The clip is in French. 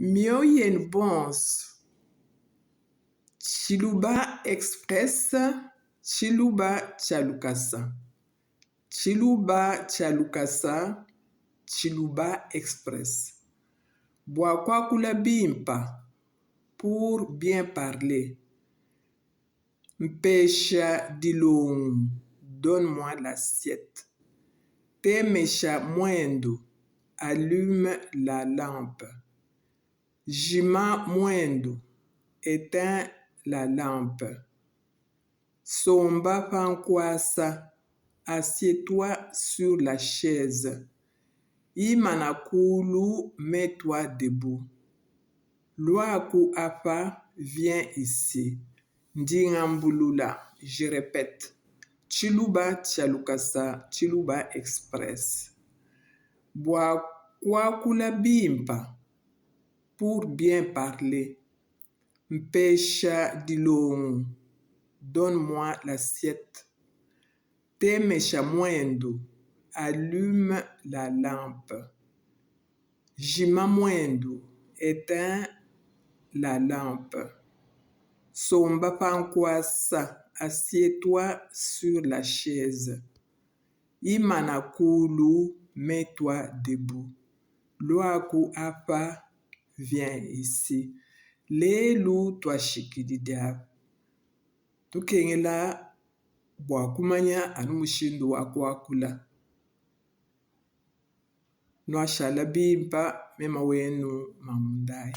Mioyen bons. Chiluba Express, Chiluba Chalukasa. Chiluba Chalukasa, Chiluba Express. Bwakula bimpa, pour bien parler. Mpesha dilong, donne-moi l'assiette. Temesha mwendo, allume la lampe. Jima mwendo, éteins la lampe. Somba pankwasa, assieds-toi sur la chaise. Imanakulu, mets-toi debout. Loaku apa, viens ici. Ndingambulula, je répète. Chiluba Chalukasa, Chiluba Express. Bwakula bimpa, pour bien parler. Mpesha dilong, donne-moi l'assiette. Temesha mwendo, allume la lampe. Jima mwendo, éteins la lampe. Somba pankwasa, assieds-toi sur la chaise. Imanakulu, mets-toi debout. Loaku apa, viens ici. Lelu twashikididia. Tukengela bwakumanya anumushindu wakwakula. Nwashala bimpa mema wenu mamundai.